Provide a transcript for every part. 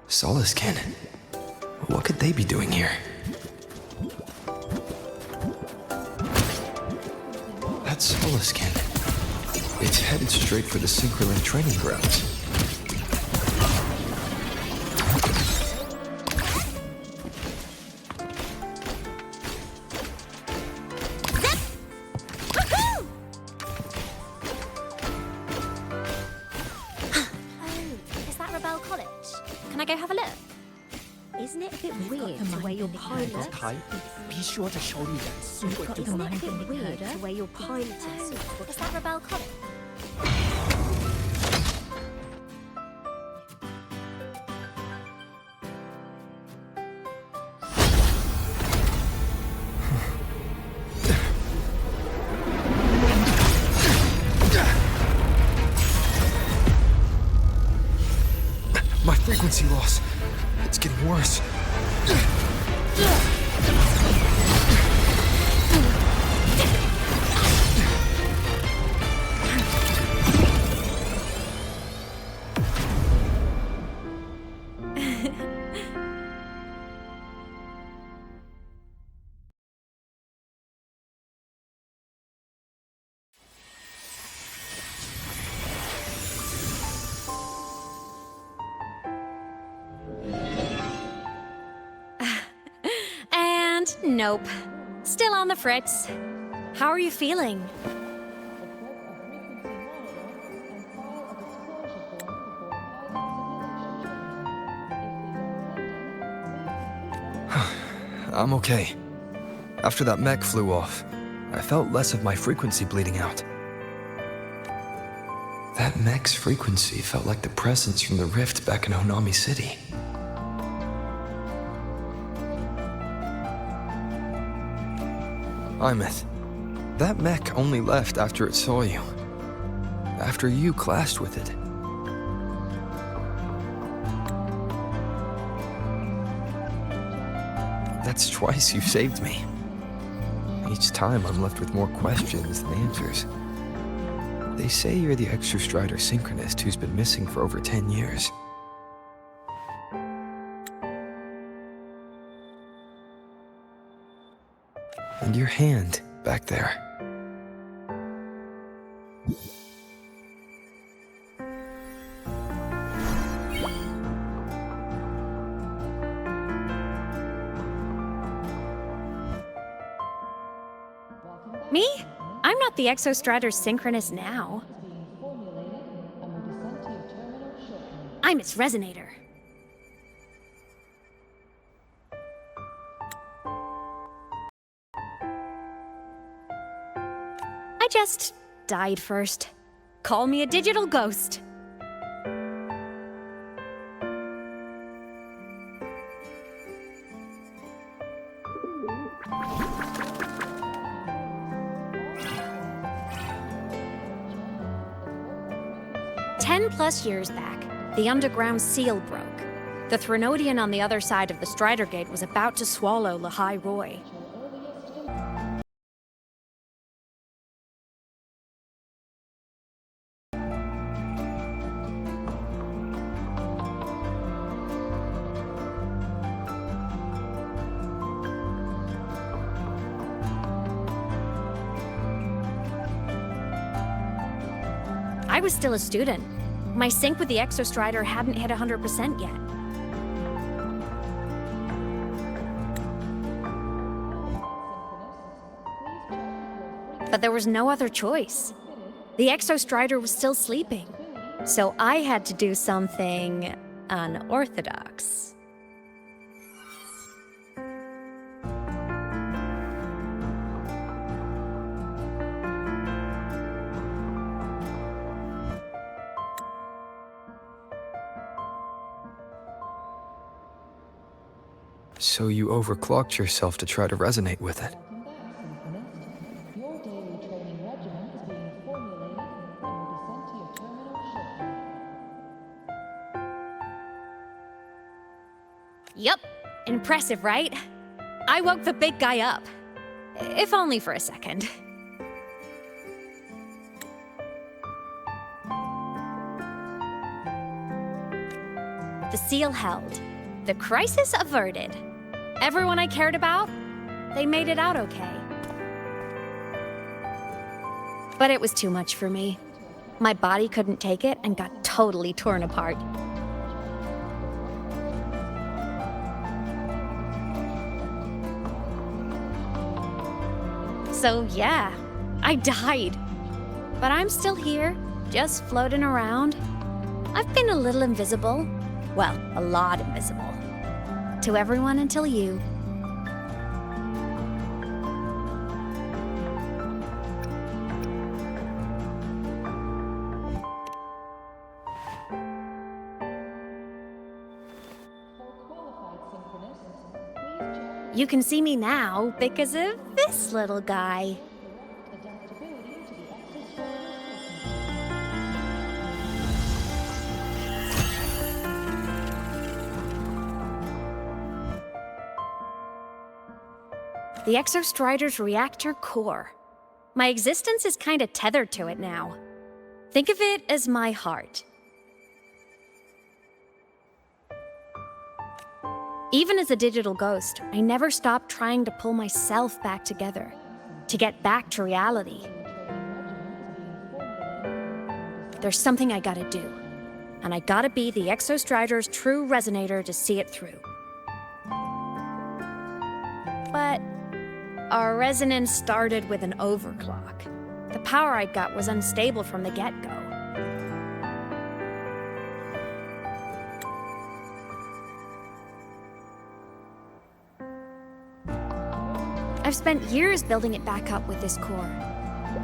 Solaskin. What could they be doing here? That's Solaskin. It's headed straight for the Synchroland training grounds. Can I go have a look? Isn't it a bit weird to wear your pilot? Isn't it a bit weird to wear your pilot? Is that Rebel College? My frequency loss. It's getting worse. Nope. Still on the fritz. How are you feeling? I'm okay. After that mech flew off, I felt less of my frequency bleeding out. That mech's frequency felt like the presence from the rift back in Honami City. Imeth, that mech only left after it saw you. After you clashed with it. That's twice you saved me. Each time I'm left with more questions than answers. They say you're the Extra Strider Synchronist who's been missing for over 10 years. And your hand back there. Me? I'm not the Exostrator Synchronist now. I'm its Resonator. I just died first. Call me a digital ghost. +10 years back, the underground seal broke. The Threnodian on the other side of the Strider Gate was about to swallow Lahai Roy. I was still a student. My sync with the Exostrider hadn't hit 100% yet. But there was no other choice. The Exostrider was still sleeping, so I had to do something unorthodox. So you overclocked yourself to try to resonate with it. Yup. Impressive, right? I woke the big guy up. If only for a second. The the seal held. The crisis averted. Everyone I cared about, they made it out okay. But it was too much for me. My body couldn't take it and got totally torn apart. So yeah, I died. But I'm still here, just floating around. I've been a little invisible. Well, a lot invisible. To everyone until you. You can see me now because of this little guy. The Exostrider's reactor core. My existence is kinda tethered to it now. Think of it as my heart. Even as a digital ghost, I never stopped trying to pull myself back together, to get back to reality. There's something I gotta do, and I gotta be the Exostrider's true resonator to see it through. But our resonance started with an overclock. The power I got was unstable from the get-go. I've spent years building it back up with this core.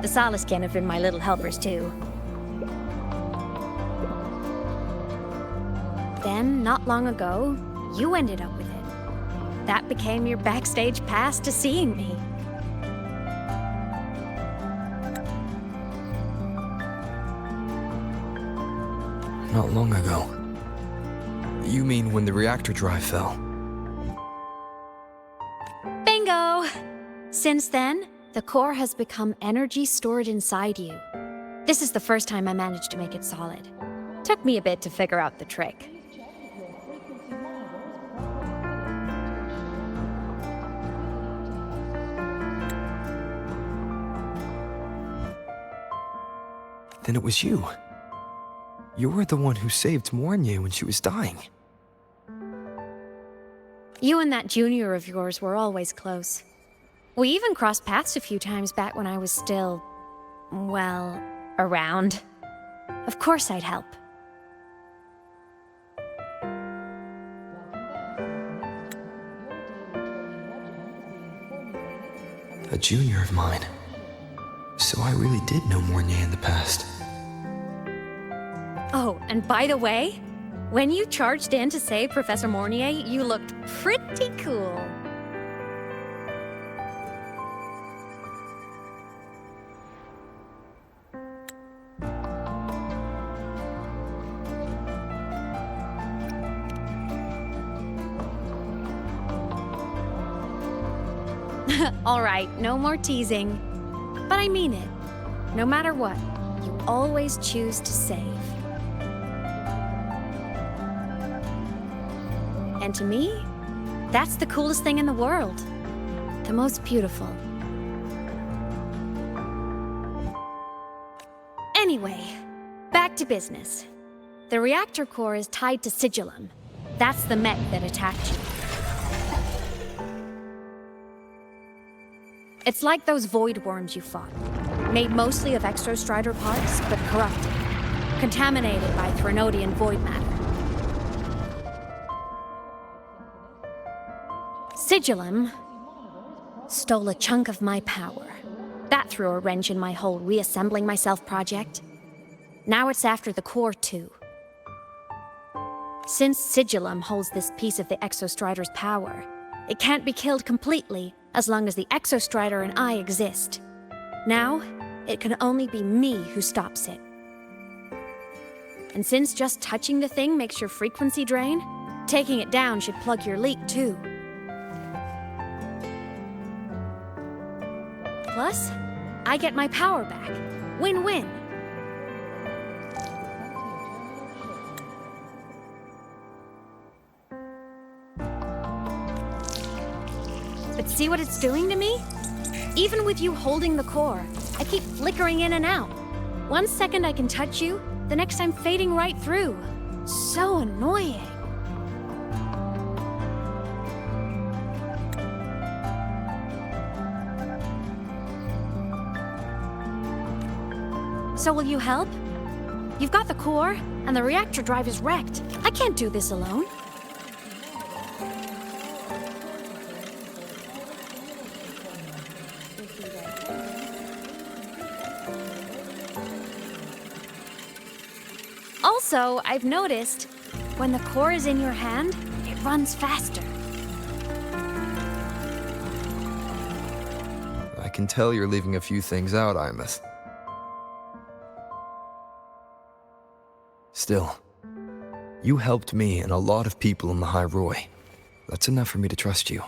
The Solaskin have been my little helpers too. Then, not long ago, you ended up with it. That became your backstage pass to seeing me. Not long ago. You mean when the reactor drive fell? Bingo! Since then, the core has become energy stored inside you. This is the first time I managed to make it solid. Took me a bit to figure out the trick. Then it was you. You were the one who saved Mornye when she was dying. You and that junior of yours were always close. We even crossed paths a few times back when I was still, well, around. Of course I'd help. A junior of mine. So I really did know Mornye in the past. Oh, and by the way, when you charged in to save Professor Mornye, you looked pretty cool. All right, no more teasing. But I mean it. No matter what, you always choose to save. And to me, that's the coolest thing in the world. The most beautiful. Anyway, back to business. The reactor core is tied to Sigillum. That's the mech that attacked you. It's like those void worms you fought. Made mostly of Exostrider parts, but corrupted. Contaminated by Threnodian void matter. Sigillum stole a chunk of my power. That threw a wrench in my whole reassembling myself project. Now it's after the core too. Since Sigillum holds this piece of the Exostrider's power, it can't be killed completely as long as the Exostrider and I exist. Now, it can only be me who stops it. And since just touching the thing makes your frequency drain, taking it down should plug your leak too. Plus, I get my power back. Win-win. But see what it's doing to me? Even with you holding the core, I keep flickering in and out. One second I can touch you, the next I'm fading right through. So annoying. So will you help? You've got the core, and the reactor drive is wrecked. I can't do this alone. Also, I've noticed, when the core is in your hand, it runs faster. I can tell you're leaving a few things out, Imeth. Still, you helped me and a lot of people in the High Roy. That's enough for me to trust you.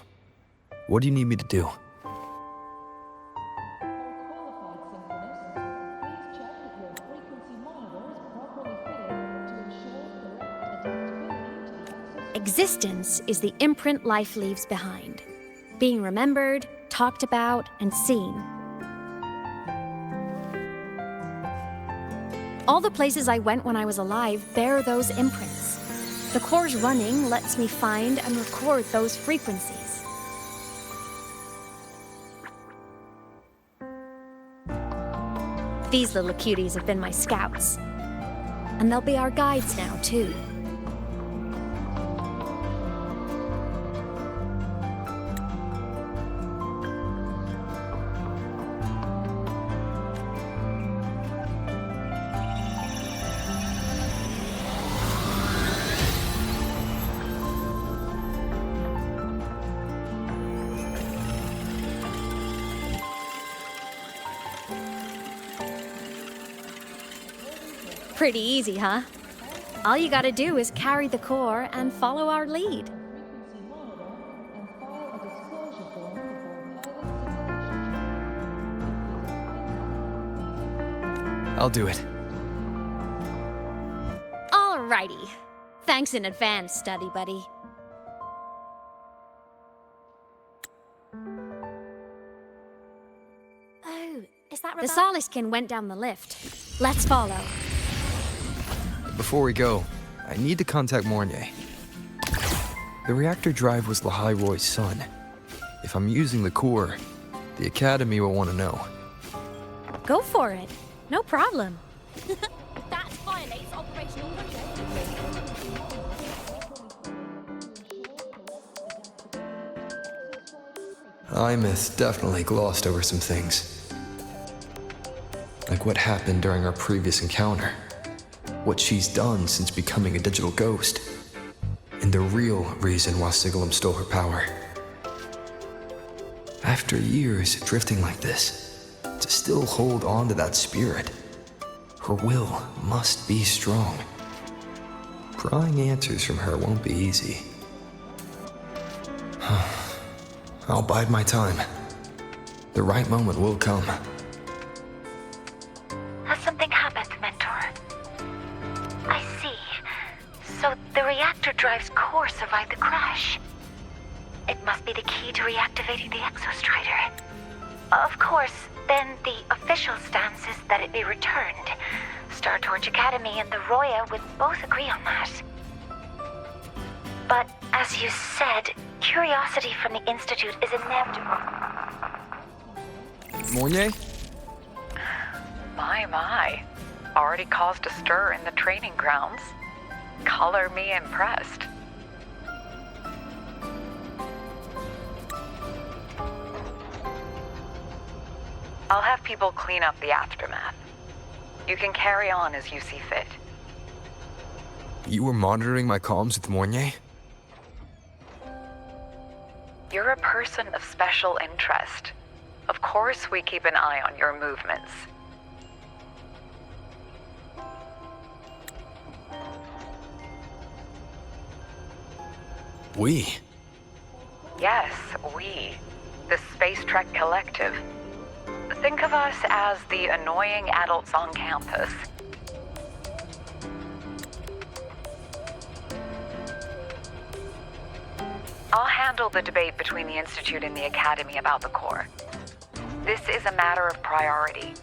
What do you need me to do? Existence is the imprint life leaves behind. Being remembered, talked about, and seen. All the places I went when I was alive bear those imprints. The core's running lets me find and record those frequencies. These little cuties have been my scouts. And they'll be our guides now, too. Pretty easy, huh? All you gotta do is carry the core and follow our lead. I'll do it. Alrighty. Thanks in advance, study buddy. Oh, is that the Soliskin went down the lift. Let's follow. Before we go, I need to contact Mornier. The reactor drive was Lahai Roy's son. If I'm using the core, the Academy will want to know. Go for it. No problem. That violates operational Imeth definitely glossed over some things. Like what happened during our previous encounter. What she's done since becoming a digital ghost. And the real reason why Sigalem stole her power. After years drifting like this, to still hold on to that spirit, her will must be strong. Prying answers from her won't be easy. I'll bide my time. The right moment will come. Has something happened, Mentor? I see. So the reactor drive's core survived the crash. It must be the key to reactivating the Exostrider. Of course, then the official stance is that it be returned. Star Torch Academy and the Roya would both agree on that. But as you said, curiosity from the Institute is inevitable. Mornier? My. Already caused a stir in the training grounds. Color me impressed. I'll have people clean up the aftermath. You can carry on as you see fit. You were monitoring my comms with Mornier? You're a person of special interest. Of course we keep an eye on your movements. We? Yes, we. The Space Trek Collective. Think of us as the annoying adults on campus. I'll handle the debate between the Institute and the Academy about the core. This is a matter of priority.